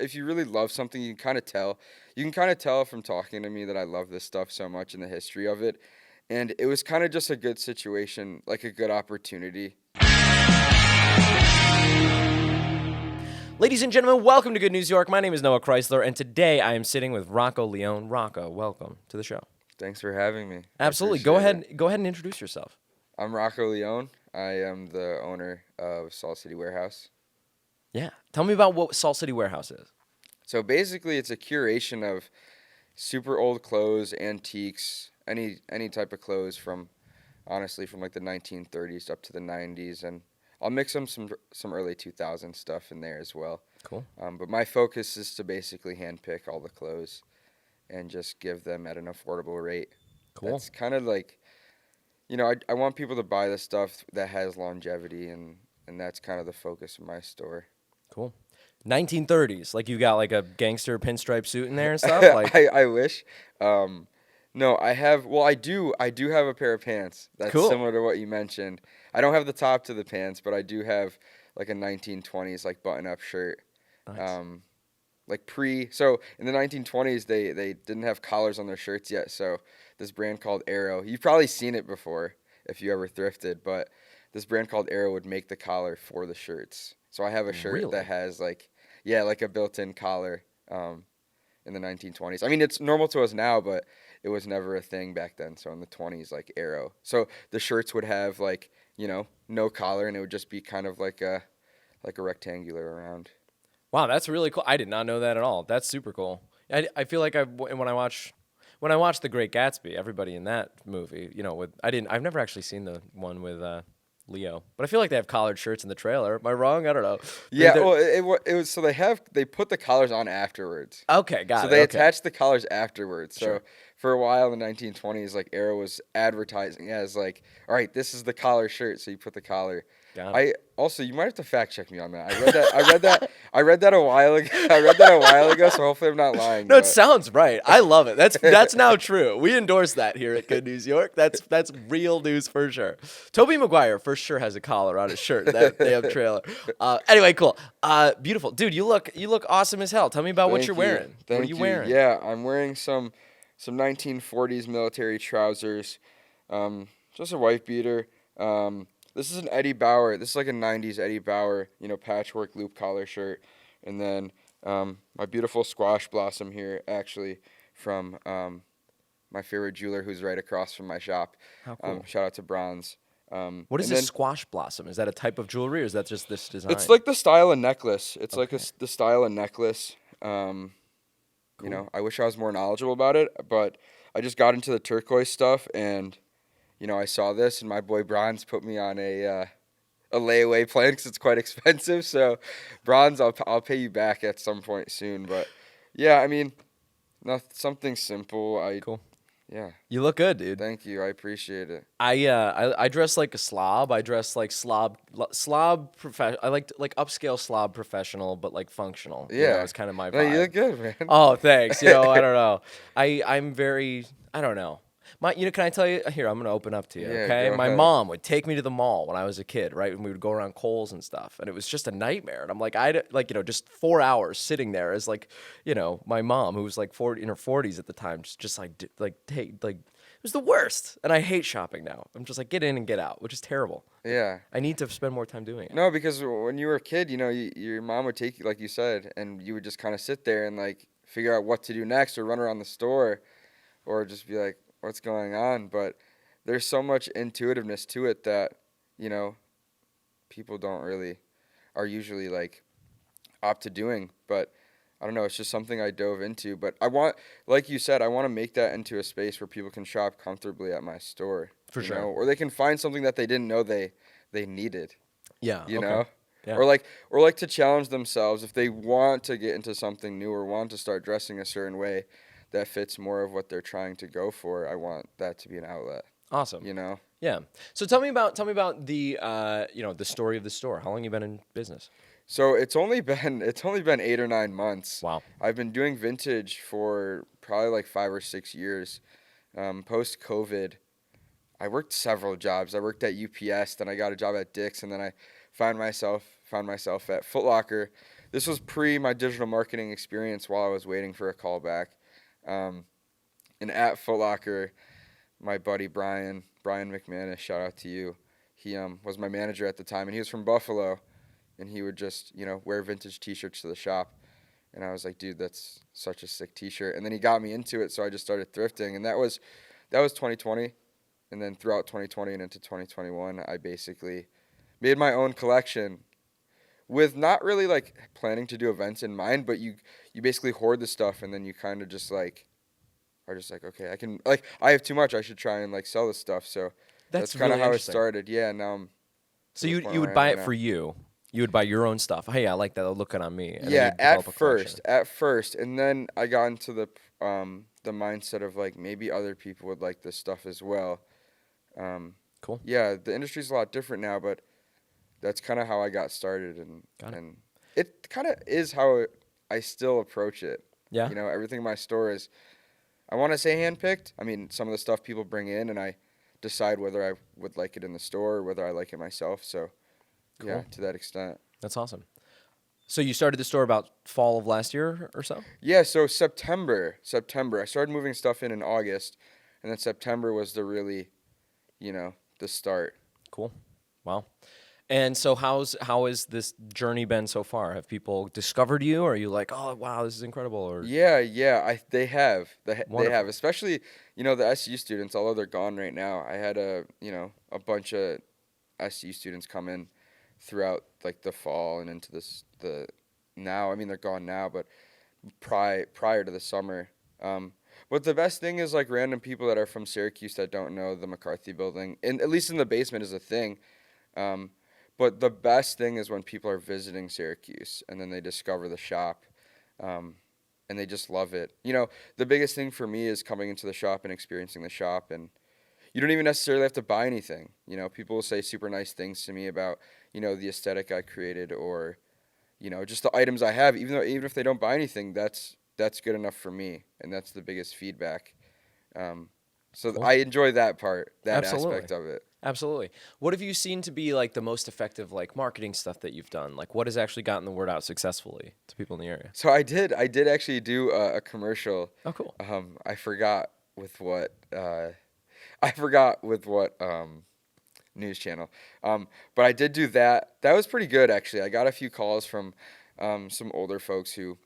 if you really love something, you can kind of tell. You can kind of tell from talking to me that I love this stuff so much and the history of it. And it was kind of just a good situation, like a good opportunity. Ladies and gentlemen, welcome to Good News York. My name is Noah Chrysler, and today I am sitting with Rocco Leone. Rocco, welcome to the show. Thanks for having me. Absolutely. Go ahead and introduce yourself. I'm Rocco Leone. I am the owner of Salt City Wearhouse. Yeah. Tell me about what Salt City Wearhouse is. So basically, it's a curation of super old clothes, antiques, any type of clothes from like the 1930s up to the 90s, and I'll mix some early 2000s stuff in there as well. Cool. But my focus is to basically handpick all the clothes and just give them at an affordable rate. Cool. It's kind of like, I want people to buy the stuff that has longevity, and that's kind of the focus of my store. Cool. 1930s, like you got like a gangster pinstripe suit in there and stuff. Like I wish. No, I do have a pair of pants that's cool. Similar to what you mentioned. I don't have the top to the pants, but I do have like a 1920s like button-up shirt. Nice. So in the 1920s they didn't have collars on their shirts yet, so this brand called Arrow, you've probably seen it before if you ever thrifted, but this brand called Arrow would make the collar for the shirts. So I have a shirt that has like a built-in collar in the 1920s. I mean, it's normal to us now, but it was never a thing back then. So in the 20s, like Arrow. So the shirts would have like, no collar, and it would just be kind of like a rectangular around. Wow, that's really cool. I did not know that at all. That's super cool. I feel like when I watch The Great Gatsby, everybody in that movie, I've never actually seen the one with Leo, but I feel like they have collared shirts in the trailer. Am I wrong? I don't know. Yeah, well, it was so they put the collars on afterwards. Okay, got it. So they attached the collars afterwards. So Sure. for a while in the 1920s, like Arrow was advertising as like, all right, this is the collar shirt. So you put the collar. You might have to fact check me on that. I read that a while ago. So hopefully I'm not lying. No, it sounds right. I love it. That's now true. We endorse that here at Good News York. That's real news for sure. Tobey Maguire for sure has a collar on his shirt. That damn trailer. Anyway, cool. Beautiful, dude. You look awesome as hell. Tell me about what you're wearing. What are you wearing? Yeah, I'm wearing some 1940s military trousers. Just a white beater. This is an Eddie Bauer. This is like a 90s Eddie Bauer, patchwork loop collar shirt. And then my beautiful squash blossom here, actually, from my favorite jeweler who's right across from my shop. How cool. Shout out to Bronze. What is this squash blossom? Is that a type of jewelry, or is that just this design? It's like the style of necklace. It's Okay. like the style of necklace. Cool. I wish I was more knowledgeable about it, but I just got into the turquoise stuff, and I saw this, and my boy Bronze put me on a layaway plan because it's quite expensive. So, Bronze, I'll pay you back at some point soon. But yeah, I mean, something simple. Cool. Yeah. You look good, dude. Thank you. I appreciate it. I dress like a slob. I dress like slob I like upscale slob professional, but like functional. Yeah, it's kind of my vibe. No, you look good, man. Oh, thanks. I don't know. I'm very, I don't know. Can I tell you? Here, I'm going to open up to you, Yeah, okay? go My ahead. mom would take me to the mall when I was a kid, right? And we would go around Kohl's and stuff. And it was just a nightmare. And I'm like, just 4 hours sitting there as my mom, who was like 40 in her 40s at the time, it was the worst. And I hate shopping now. I'm just like, get in and get out, which is terrible. Yeah. I need to spend more time doing it. No, because when you were a kid, your mom would take you, like you said, and you would just kind of sit there and like figure out what to do next, or run around the store, or just be like, what's going on? But there's so much intuitiveness to it that people are usually like opt to doing. But I don't know, it's just something I dove into. But like you said, I want to make that into a space where people can shop comfortably at my store. For sure. Or they can find something that they didn't know they needed. Yeah. You okay. know? Yeah. Or like to challenge themselves if they want to get into something new or want to start dressing a certain way that fits more of what they're trying to go for. I want that to be an outlet. Awesome. Yeah. So tell me about the the story of the store. How long you been in business? So it's only been 8 or 9 months. Wow. I've been doing vintage for probably like 5 or 6 years. Post COVID, I worked several jobs. I worked at UPS, then I got a job at Dick's, and then I found myself at Foot Locker this was pre my digital marketing experience while I was waiting for a call back. Um, and at Foot Locker, my buddy Brian McManus, shout out to you. He was my manager at the time, and he was from Buffalo, and he would just wear vintage T-shirts to the shop, and I was like, dude, that's such a sick T-shirt. And then he got me into it, so I just started thrifting, and that was 2020, and then throughout 2020 and into 2021, I basically made my own collection with not really like planning to do events in mind, but you basically hoard the stuff, and then you kind of just like are just like, okay, I have too much, I should try and like sell this stuff. So that's kind of really how it interesting. started. Yeah, now I'm So to the you point you where would I buy am it now. for you. You would buy your own stuff. Hey, I like that. Look it on me. And then Yeah, you'd develop a collection. at first, and then I got into the mindset of like maybe other people would like this stuff as well. Um, Cool. yeah, the industry's a lot different now, but that's kind of how I got started, Got it. and it kind of is how I still approach it. Yeah. Everything in my store is, I want to say handpicked. I mean, some of the stuff people bring in, and I decide whether I would like it in the store or whether I like it myself. So, yeah, Cool. to that extent. That's awesome. So you started the store about fall of last year or so? Yeah, so September. I started moving stuff in August, and then September was the really, the start. Cool. Wow. And so how has this journey been so far? Have people discovered you, or are you like, oh wow, this is incredible? Or Yeah, they have. They Wonderful. have, especially, the SU students, although they're gone right now. I had a bunch of SU students come in throughout like the fall and into now. I mean, they're gone now, but prior to the summer. But the best thing is like random people that are from Syracuse that don't know the McCarthy Building, and at least in the basement is a thing. But the best thing is when people are visiting Syracuse and then they discover the shop, and they just love it. The biggest thing for me is coming into the shop and experiencing the shop, and you don't even necessarily have to buy anything. People will say super nice things to me about, the aesthetic I created, or, just the items I have. Even if they don't buy anything, that's good enough for me, and that's the biggest feedback. So Cool. I enjoy that part, that Absolutely. aspect of it. Absolutely. What have you seen to be like the most effective like marketing stuff that you've done? Like what has actually gotten the word out successfully to people in the area? So I did actually do a commercial. Oh, cool. I forgot with what I forgot with what news channel. But I did do that. That was pretty good actually. I got a few calls from some older folks who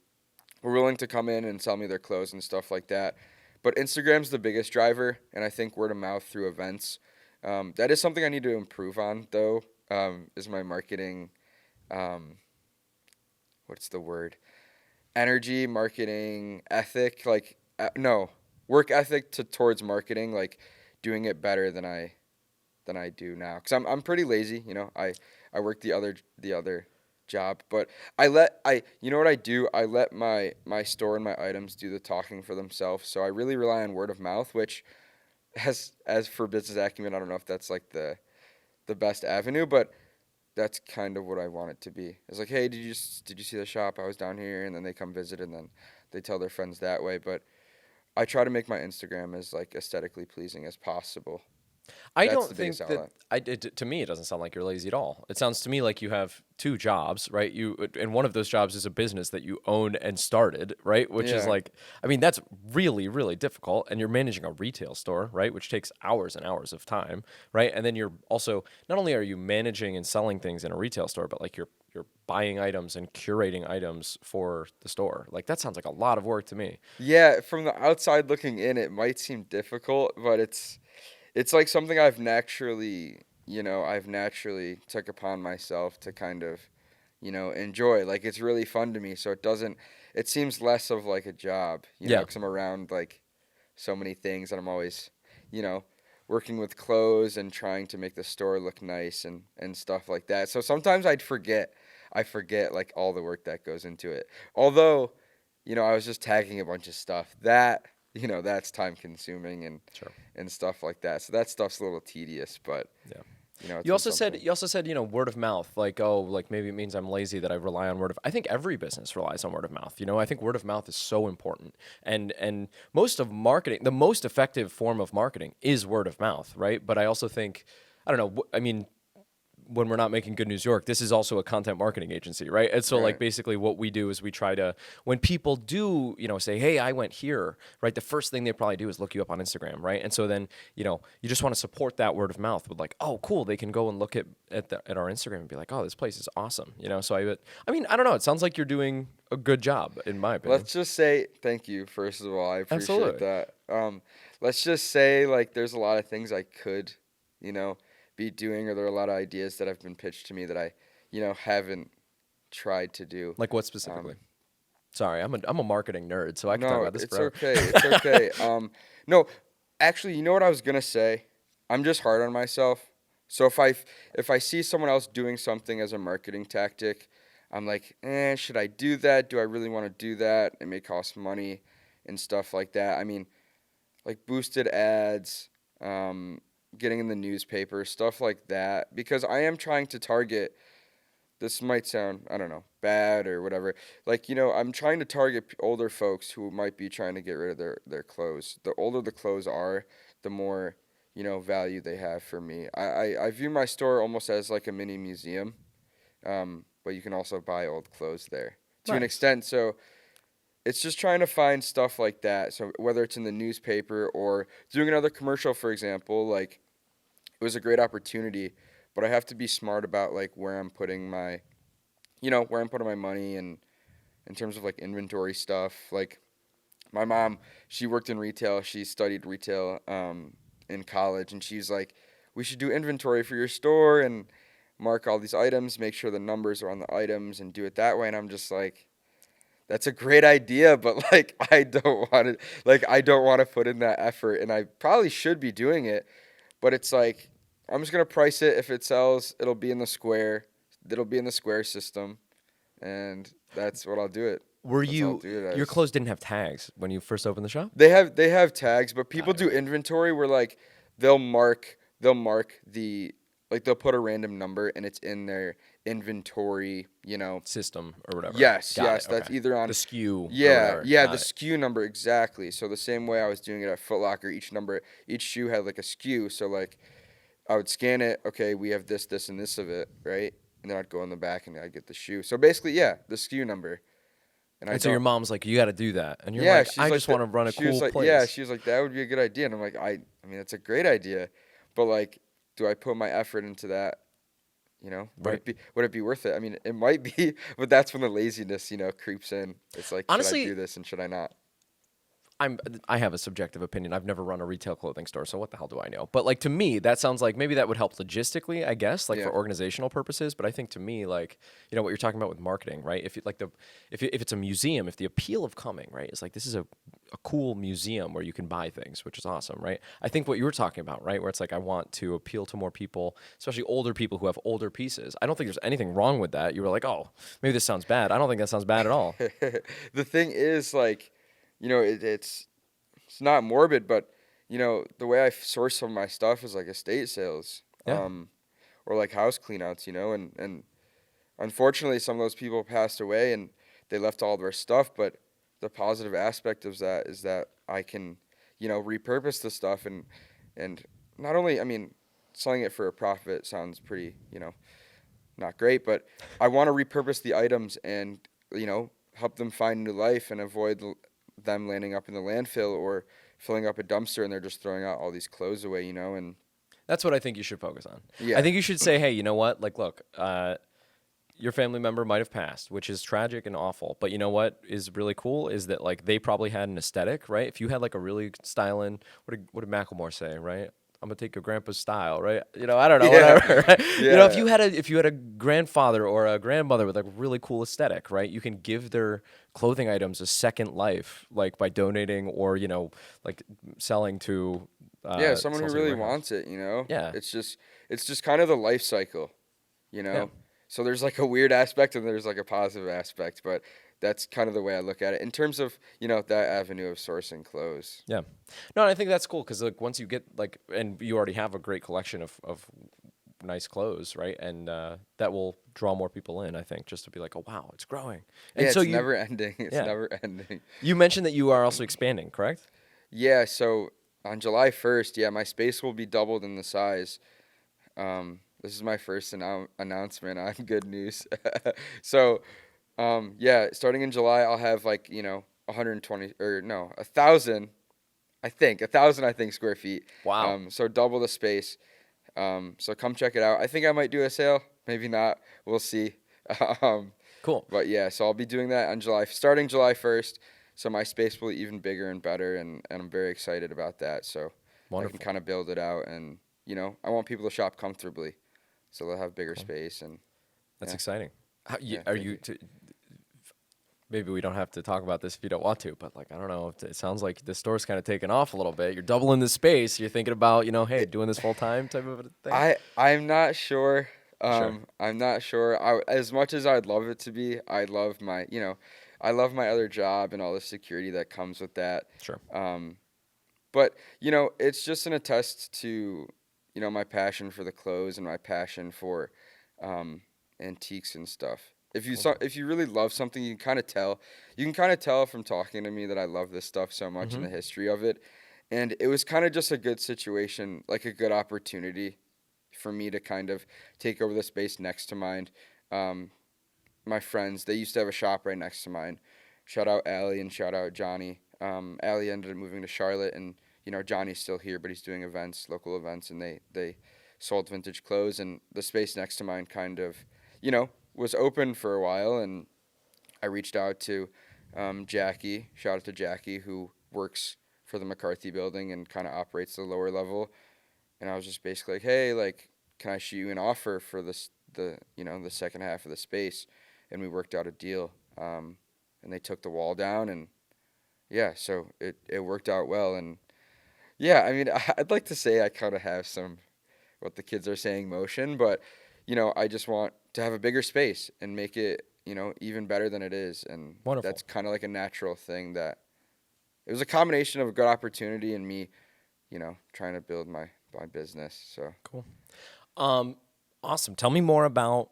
were willing to come in and sell me their clothes and stuff like that. But Instagram's the biggest driver, and I think word of mouth through events. That is something I need to improve on, though, is my marketing, what's the word? Energy, marketing, ethic, like, no, work ethic towards marketing, like doing it better than I do now. Because I'm pretty lazy, I work the other job, but you know what I do? I let my store and my items do the talking for themselves. So I really rely on word of mouth, which as for business acumen, I don't know if that's like the best avenue, but that's kind of what I want it to be. It's like, hey, did you see the shop? I was down here, and then they come visit, and then they tell their friends that way. But I try to make my Instagram as like aesthetically pleasing as possible. I That's don't the think biggest that to me it doesn't sound like you're lazy at all. It sounds to me like you have two jobs, right? And one of those jobs is a business that you own and started, right? Which is Yeah. like, I mean, that's really, really difficult. And you're managing a retail store, right? Which takes hours and hours of time, right? And then you're also, not only are you managing and selling things in a retail store, but like you're buying items and curating items for the store. Like that sounds like a lot of work to me. Yeah, from the outside looking in, it might seem difficult, but it's like something I've naturally took upon myself to kind of, enjoy. Like it's really fun to me, so it seems less of like a job, Yeah. because I'm around like so many things, and I'm always, working with clothes and trying to make the store look nice and stuff like that. So sometimes I forget like all the work that goes into it. Although, I was just tagging a bunch of stuff that, that's time consuming Sure. and stuff like that. So that stuff's a little tedious, but Yeah. it's You been also said something. word of mouth, like, oh, like maybe it means I'm lazy that I rely on word of. I think every business relies on word of mouth. I think word of mouth is so important, and most of marketing, the most effective form of marketing is word of mouth, right? But I also think, I don't know, I mean, when we're not making Good News York, this is also a content marketing agency, right? And so like Right. basically what we do is we try to, when people do, say, hey, I went here, right? The first thing they probably do is look you up on Instagram, right? And so then, you just want to support that word of mouth with like, oh, cool, they can go and look at our Instagram and be like, oh, this place is awesome, So I don't know. It sounds like you're doing a good job, in my opinion. Let's just say thank you, first of all. I appreciate Absolutely. that. Let's just say like there's a lot of things I could, you know, be doing, or there are a lot of ideas that have been pitched to me that I, haven't tried to do. Like what specifically? Sorry, I'm a marketing nerd, so I can talk No, about this it's forever. okay. It's okay. No, actually, you know what I was gonna say? I'm just hard on myself. So if I see someone else doing something as a marketing tactic, I'm like, should I do that? Do I really want to do that? It may cost money and stuff like that. I mean, like boosted ads, getting in the newspaper, stuff like that. Because I am trying to target. This might sound, I don't know, bad or whatever. Like, I'm trying to target older folks who might be trying to get rid of their clothes. The older the clothes are, the more, value they have for me. I view my store almost as like a mini museum, but you can also buy old clothes there to an Nice. extent. So it's just trying to find stuff like that. So whether it's in the newspaper or doing another commercial, for example, like it was a great opportunity, but I have to be smart about like where I'm putting my money, and in terms of like inventory stuff. Like my mom, she worked in retail. She studied retail in college, and she's like, we should do inventory for your store and mark all these items, make sure the numbers are on the items, and do it that way. And I'm just like, that's a great idea, but like I don't want to put in that effort, and I probably should be doing it, but it's like I'm just gonna price it. If it sells, it'll be in the square. It'll be in the square system, and that's what I'll do it. Were That's all I'll you do it your as. clothes didn't have tags when you first opened the shop? They have tags, but people Got it. do inventory where like they'll mark the, like they'll put a random number and it's in their inventory. System or whatever. Yes, Got yes, it. that's Okay. either on. The SKU or Yeah, whatever. yeah, the Got it. SKU number exactly. So the same way I was doing it at Foot Locker, each shoe had like a SKU. So like I would scan it. Okay, we have this, this, and this of it, right? And then I'd go in the back and I'd get the shoe. So basically, yeah, the SKU number. And I And so your don't. mom's like, you got to do that, and you're Yeah, like, she's I like just want to run a she was cool like, yeah, place. she was like, that would be a good idea. And I'm like, I mean, that's a great idea, but like, do I put my effort into that? Would Right. it be worth it? I mean, it might be, but that's when the laziness, creeps in. It's like, should I Honestly, do this and should I not? I have a subjective opinion. I've never run a retail clothing store, so what the hell do I know? But like to me, that sounds like maybe that would help logistically, I guess, like Yeah. for organizational purposes. But I think to me, like what you're talking about with marketing, right? If if it's a museum, if the appeal of coming, right, is like this is a cool museum where you can buy things, which is awesome, right? I think what you were talking about, right, where it's like I want to appeal to more people, especially older people who have older pieces. I don't think there's anything wrong with that. You were like, oh, maybe this sounds bad. I don't think that sounds bad at all. The thing is, like, it's not morbid, but the way I source some of my stuff is like estate sales, Yeah. or like house cleanouts, and unfortunately some of those people passed away and they left all their stuff. But the positive aspect of that is that I can, repurpose the stuff, and not only, I mean, selling it for a profit sounds pretty, not great, but I want to repurpose the items and, help them find new life and avoid them landing up in the landfill or filling up a dumpster and they're just throwing out all these clothes away, and That's what I think you should focus on. yeah. I think you should say, hey, you know what? Like, look, your family member might have passed, which is tragic and awful. But you know what is really cool is that like they probably had an aesthetic, right? If you had like a really styling, what did Macklemore say, right? I'm gonna take your grandpa's style, right? I don't know, Yeah. whatever. Right? Yeah. If you had a grandfather or a grandmother with like really cool aesthetic, right? You can give their clothing items a second life, like by donating or like selling to. Yeah, someone Salt who City really Warehouse. wants it. Yeah. It's just kind of the life cycle, you know. Yeah. So there's like a weird aspect and there's like a positive aspect, but that's kind of the way I look at it in terms of, that avenue of sourcing clothes. Yeah. No, and I think that's cool because like once you get like, and you already have a great collection of nice clothes, right? And that will draw more people in, I think, just to be like, oh wow, it's growing. And Yeah, so it's you never ending. It's Yeah. never ending. you mentioned that you are also expanding, correct? Yeah, so on July 1st, yeah, my space will be doubled in the size. This is my first announcement on good news. So, yeah, starting in July, I'll have like, 120 or no, 1,000, I think square feet. Wow. So double the space. So come check it out. I think I might do a sale, maybe not. We'll see. Um, Cool. but yeah, so I'll be doing that on starting July 1st. So my space will be even bigger and better, and I'm very excited about that. So I can Wonderful. kind of build it out, and I want people to shop comfortably, so they'll have bigger Cool. space, and That's yeah, exciting. yeah, Are thank you? you. Maybe we don't have to talk about this if you don't want to, but like I don't know. It sounds like the store's kind of taken off a little bit. You're doubling the space. You're thinking about hey, doing this full time type of a thing. I'm not sure. Sure. I'm not sure. As much as I'd love it to be, I love my other job and all the security that comes with that. Sure. But it's just an attest to, my passion for the clothes and my passion for, antiques and stuff. Cool. If you really love something, you can kind of tell. You can kind of tell from talking to me that I love this stuff so much and Mm-hmm. the history of it. And it was kind of just a good situation, like a good opportunity for me to kind of take over the space next to mine. Um, my friends, they used to have a shop right next to mine. Shout out Allie and shout out Johnny. Allie ended up moving to Charlotte, and Johnny's still here, but he's doing events, local events, and they sold vintage clothes. And the space next to mine kind of, was open for a while, and I reached out to Jackie. Shout out to Jackie, who works for the McCarthy Building and kind of operates the lower level. And I was just basically like, hey, like, can I shoot you an offer for the second half of the space? And we worked out a deal. And they took the wall down, and yeah, so it worked out well. And yeah, I mean, I'd like to say I kind of have some what the kids are saying motion, but I just want to have a bigger space and make it, even better than it is. And Wonderful. that's kind of like a natural thing that it was a combination of a good opportunity and me, trying to build my business. So Cool. Um, awesome. Tell me more about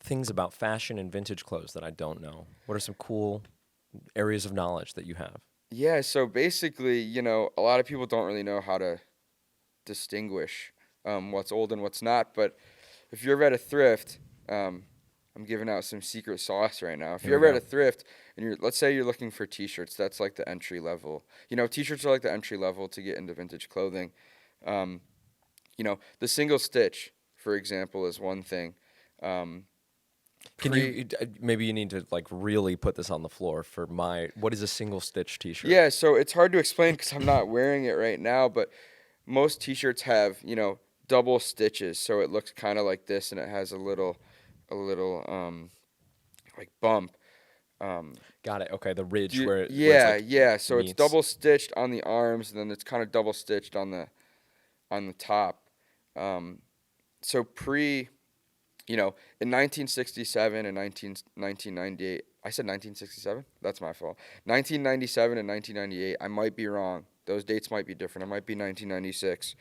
things about fashion and vintage clothes that I don't know. What are some cool areas of knowledge that you have? yeah, so basically, a lot of people don't really know how to distinguish what's old and what's not. But if you're ever at a thrift, I'm giving out some secret sauce right now. If Here you're we ever at go. a thrift and let's say you're looking for t-shirts, that's like the entry level. T-shirts are like the entry level to get into vintage clothing. The single stitch, for example, is one thing. Um, Can pre you maybe you need to like really put this on the floor for what is a single stitch t-shirt? Yeah, so it's hard to explain because I'm not wearing it right now, but most t-shirts have, double stitches, so it looks kind of like this, and it has a little like bump. Um, Got it. Okay, the ridge where it's yeah, like yeah. So it's meets. double stitched on the arms, and then it's kind of double stitched on the top. Um, so in 1967 and 1998, I said 1967? That's my fault. 1997 and 1998, I might be wrong. Those dates might be different. It might be 1996.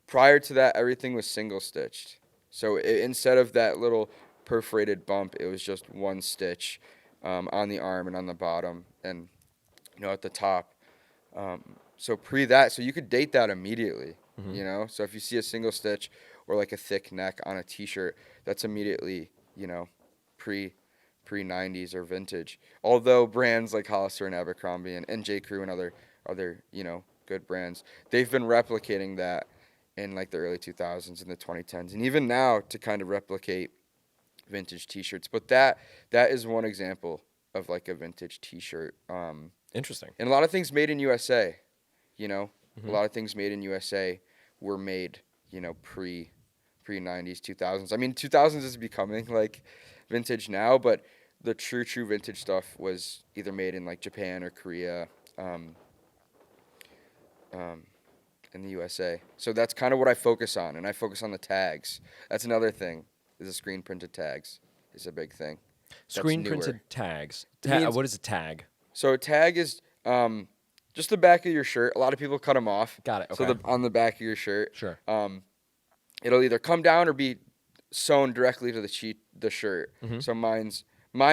Prior to that, everything was single stitched. So instead of that little perforated bump, it was just one stitch on the arm and on the bottom and, at the top. So pre that, so you could date that immediately, Hmm. So if you see a single stitch or like a thick neck on a t-shirt, that's immediately, pre pre 90s or vintage. Although brands like Hollister and Abercrombie and J. Crew and other, good brands, they've been replicating that in like the early 2000s and the 2010s and even now to kind of replicate vintage t-shirts. But that is one example of like a vintage t-shirt. Interesting. And a lot of things made in USA. You know, a Hmm. lot of things made in USA were made, pre 90s, 2000s. I mean, 2000s is becoming like vintage now, but the true vintage stuff was either made in like Japan or Korea, um, um, in the USA. So that's kind of what I focus on, and I focus on the tags. That's another thing. Is the screen printed tags is a big thing. That's Screen newer. printed tags. It means What is a tag? so a tag is just the back of your shirt. A lot of people cut them off. Got it. So Okay. on the back of your shirt, Sure. it'll either come down or be sewn directly to the shirt. Hmm. So mine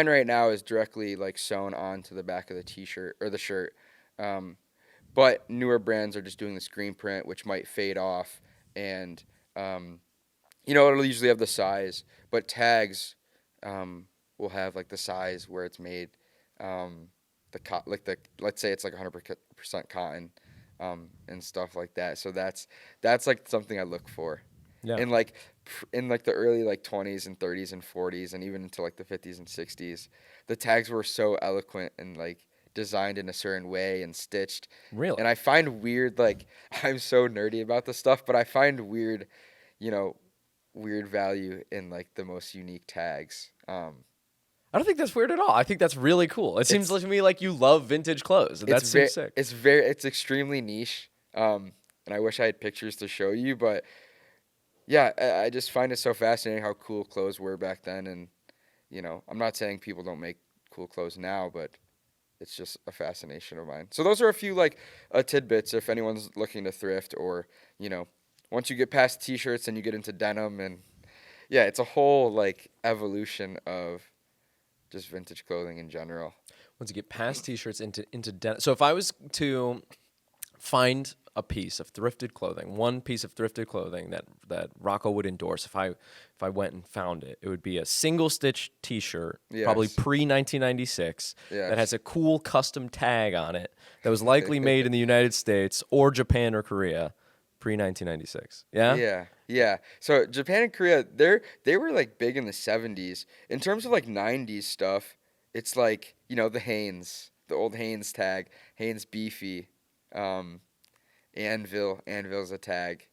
right now is directly like sewn onto the back of the t-shirt or the shirt. Um, but newer brands are just doing the screen print, which might fade off and it'll usually have the size, but tags will have like the size where it's made. Um, let's say it's like 100% cotton, and stuff like that. So that's like something I look for. Yeah. In like in like the early like 20s and 30s and 40s and even into like the 50s and 60s, the tags were so eloquent and like designed in a certain way and stitched. Really? And I find weird, like, I'm so nerdy about this stuff, but I find weird, you know, weird value in like the most unique tags. I don't think that's weird at all. I think that's really cool. It seems It's like to me like you love vintage clothes, and that seems sick. it's extremely niche. And I wish I had pictures to show you, but yeah, I just find it so fascinating how cool clothes were back then. And I'm not saying people don't make cool clothes now, but it's just a fascination of mine. So those are a few like tidbits if anyone's looking to thrift, or you know, once you get past t-shirts and you get into denim, and yeah, it's a whole like evolution of just vintage clothing in general. Once you get past t-shirts into denim. So if I was to find a piece of thrifted clothing, one piece of thrifted clothing that Rocco would endorse, if I went and found it, it would be a single stitch T-shirt, probably Yes. pre 1996, that Yes. has a cool custom tag on it that was likely made in the United States or Japan or Korea, pre 1996. Yeah. Yeah, yeah. So Japan and Korea, they were like big in the 70s. In terms of like 90s stuff, it's like, the Hanes, the old Hanes tag, Hanes Beefy, um, Anvil's a tag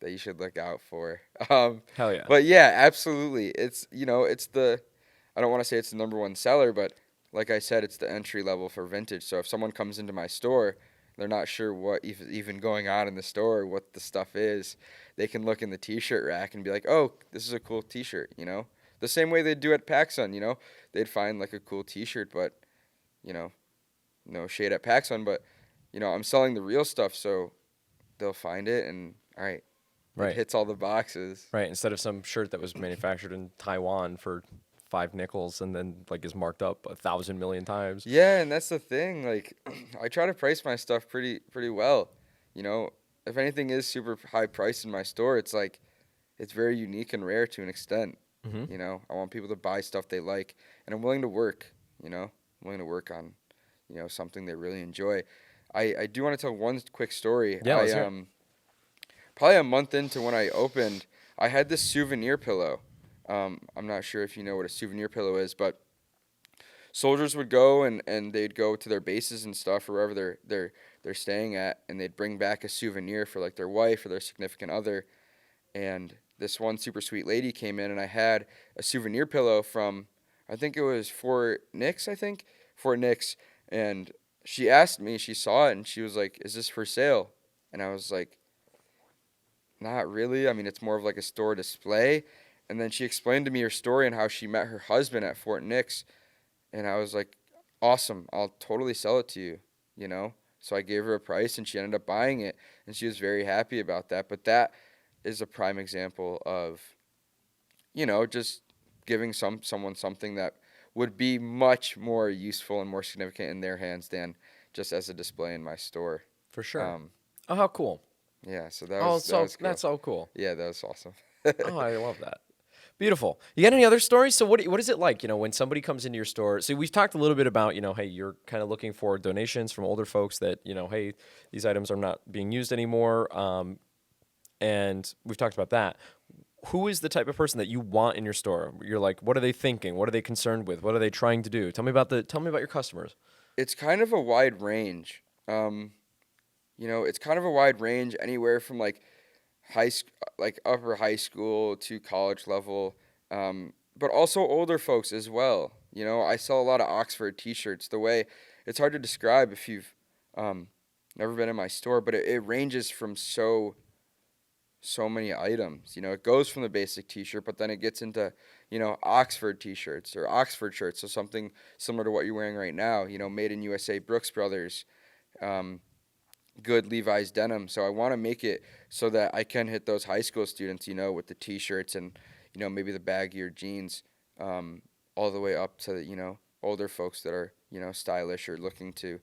that you should look out for. Hell yeah. But yeah, absolutely. It's I don't want to say it's the number one seller, but like I said, it's the entry level for vintage. So if someone comes into my store, they're not sure what even going on in the store, what the stuff is, they can look in the t-shirt rack and be like, oh, this is a cool t-shirt. The same way they do at PacSun. They'd find like a cool t-shirt, but, you know, no shade at PacSun, but, I'm selling the real stuff, so they'll find it and, all right, it Right. hits all the boxes. Right. Instead of some shirt that was manufactured in Taiwan for 5 nickels and then like is marked up 1,000 million times. Yeah, and that's the thing. Like, I try to price my stuff pretty well. You know, if anything is super high priced in my store, it's like it's very unique and rare to an extent. Mm-hmm. I want people to buy stuff they like, and I'm willing to work. I'm willing to work on, something they really enjoy. I do want to tell one quick story. Yeah, let's hear it. Probably a month into when I opened, I had this souvenir pillow. I'm not sure if you know what a souvenir pillow is, but soldiers would go and they'd go to their bases and stuff or wherever they're staying at, and they'd bring back a souvenir for like their wife or their significant other. And this one super sweet lady came in, and I had a souvenir pillow from, I think it was Fort Nix, and she asked me, she saw it, and she was like, "Is this for sale?" And I was like, "Not really. I mean, it's more of like a store display." And then she explained to me her story and how she met her husband at Fort Nix, and I was like, "Awesome. I'll totally sell it to you." So I gave her a price, and she ended up buying it, and she was very happy about that. But that is a prime example of, just giving someone something that would be much more useful and more significant in their hands than just as a display in my store. For sure. Um, Oh, how cool. yeah, so that Oh, was that was cool. that's so cool. Yeah, that was awesome. Oh, I love that. Beautiful. You got any other stories? So what is it like, when somebody comes into your store? So we've talked a little bit about, hey, you're kind of looking for donations from older folks that, hey, these items are not being used anymore. And we've talked about that. Who is the type of person that you want in your store? You're like, what are they thinking? What are they concerned with? What are they trying to do? Tell me about your customers. It's kind of a wide range. It's kind of a wide range, anywhere from like like upper high school to college level, but also older folks as well. I sell a lot of Oxford T-shirts. The way it's hard to describe if you've never been in my store, but it ranges from so many items. It goes from the basic T-shirt, but then it gets into Oxford T-shirts or Oxford shirts, so something similar to what you're wearing right now. Made in USA, Brooks Brothers. Good Levi's denim. So I want to make it so that I can hit those high school students, with the T-shirts and, maybe the baggier jeans, all the way up to, older folks that are, stylish or looking to,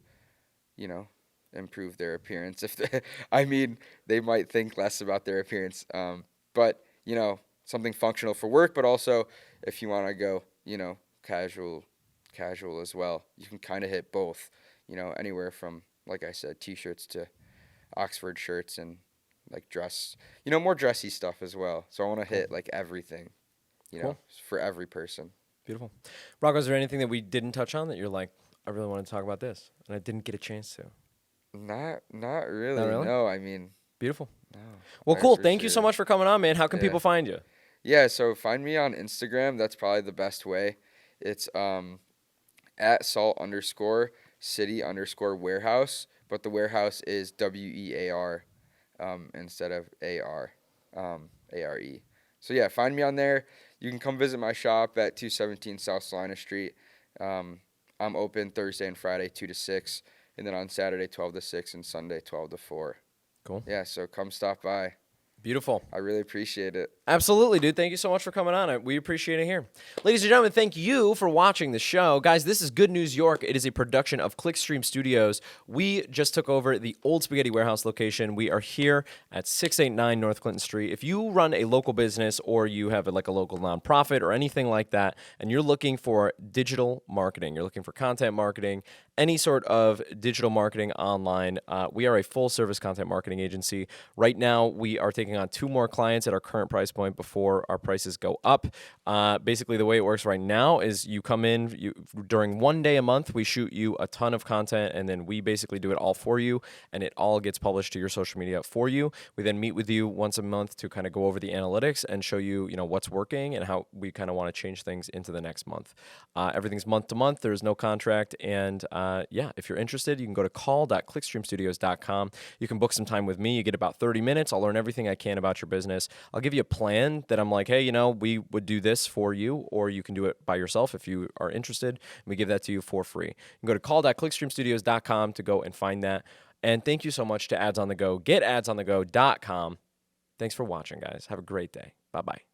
you know, improve their appearance. I mean, they might think less about their appearance. But, something functional for work, but also if you want to go, casual as well. You can kind of hit both, anywhere from, like I said, t-shirts to Oxford shirts and like dress, more dressy stuff as well. So I want to hit like everything, Cool. for every person. Beautiful. Rocco, is there anything that we didn't touch on that you're like, I really want to talk about this, and I didn't get a chance to? Not really. Not really? No, I mean, Beautiful. no. Well, I cool. Thank you so appreciate it. much for coming on, man. How can Yeah. people find you? Yeah, so find me on Instagram. That's probably the best way. It's at Salt_City_Warehouse, but the warehouse is WEAR instead of ARE. So yeah, find me on there. You can come visit my shop at 217 South Salina Street. I'm open Thursday and Friday 2 to 6, and then on Saturday 12 to 6 and Sunday 12 to 4. Cool. Yeah, so come stop by. Beautiful. I really appreciate it. Absolutely, dude. Thank you so much for coming on. We appreciate it here. Ladies and gentlemen, thank you for watching the show. Guys, this is Good News York. It is a production of Clickstream Studios. We just took over the old Spaghetti Warehouse location. We are here at 689 North Clinton Street. If you run a local business or you have like a local nonprofit or anything like that, and you're looking for digital marketing, you're looking for content marketing, any sort of digital marketing online, we are a full-service content marketing agency. Right now, we are taking on 2 more clients at our current price point before our prices go up. Basically, the way it works right now is you come in, during one day a month, we shoot you a ton of content, and then we basically do it all for you, and it all gets published to your social media for you. We then meet with you once a month to kind of go over the analytics and show you, what's working and how we kind of want to change things into the next month. Everything's month to month. There's no contract, and if you're interested, you can go to call.clickstreamstudios.com. You can book some time with me. You get about 30 minutes. I'll learn everything I can about your business. I'll give you a plan that I'm like, hey, we would do this for you, or you can do it by yourself if you are interested. We give that to you for free. You can go to call.clickstreamstudios.com to go and find that. And thank you so much to Ads on the Go. GetAdsOnTheGo.com. Thanks for watching, guys. Have a great day. Bye-bye.